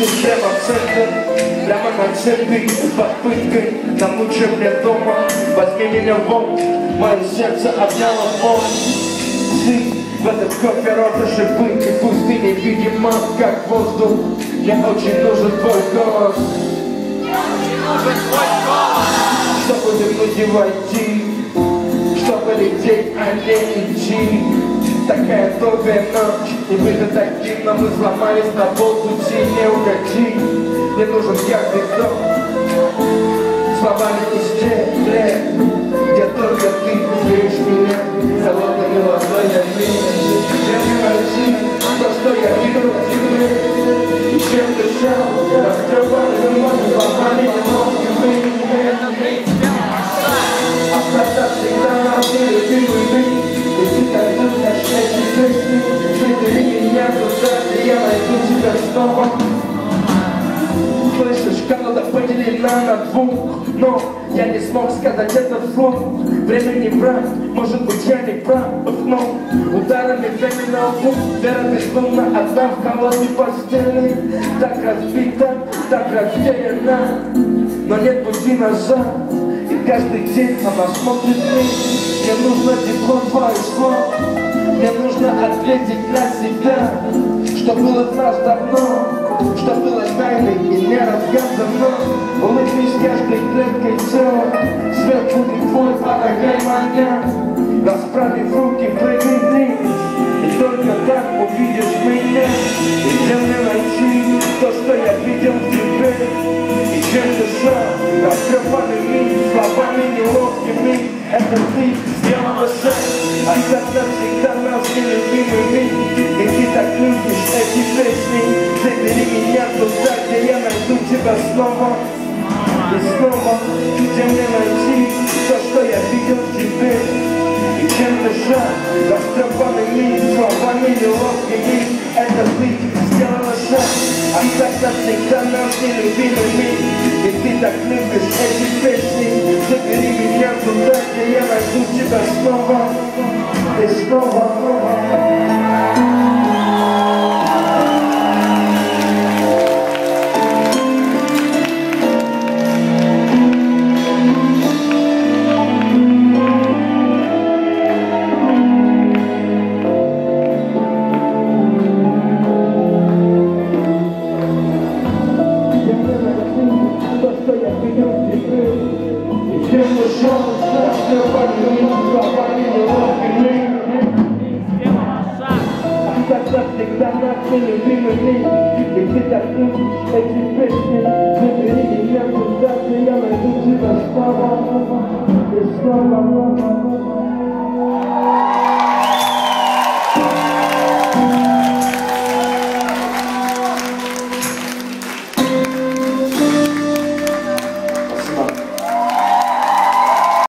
Выйдешь прямо в центр, прямо на цепи, под пыткой, намучи мне дома. Возьми меня вон, мое сердце обняло он. Ты в этот кофе рота шипы и пустыни, видимо, как воздух. Мне очень нужен твой голос. Что будем мы войти, чтобы лететь, а не идти. Такая долгая ночь, и мы-то таким, но мы сломались на полпути, не уходи. Мне нужен каждый вдох, словами из стекля, где только ты видишь меня, холодными ладонями. Я не найти то, что я видел в тебе, и чем дышал, растрепанными словами, неловкими. Остаться всегда на мне любимый ты. И ты так любишь эти песни, выбери меня туда, где я найду тебя снова. Слышишь, Канада поделена на двух, но я не смог сказать это вслух. Время не брать, может быть я не прав, но ударами времени на лбу, вера безумно одна в холодной постели. Так разбита, так растеряна, но нет пути назад. И каждый день она смотрит вниз. Мне нужно тепло твоих слов, мне нужно ответить на себя, что было в нас давно, что было тайной и не разгадано. Улыбнись каждой клеткой тела, свет будет твой, подогрей меня. Расправив руки, прыгай вниз, и только так увидишь меня. И где мне найти то, что я видел в тебе, и чем дышал, растрепанными словами неловкими. Это ты сделала шаг, а тогда всегда нас нелюбимыми. И ты так любишь эти песни, забери меня туда, где я найду тебя снова. И снова, где мне найти то, что я видел в тебе, и чем дышать, растрепанными словами неловкими. Это ты сделала шаг, а тогда всегда нас нелюбимыми. И ты так любишь эти песни, забери меня туда, где я найду тебя снова. И снова. Всегда нас нелюбимыми. И ты так любишь эти песни, забери меня туда, где я найду тебя снова. И снова.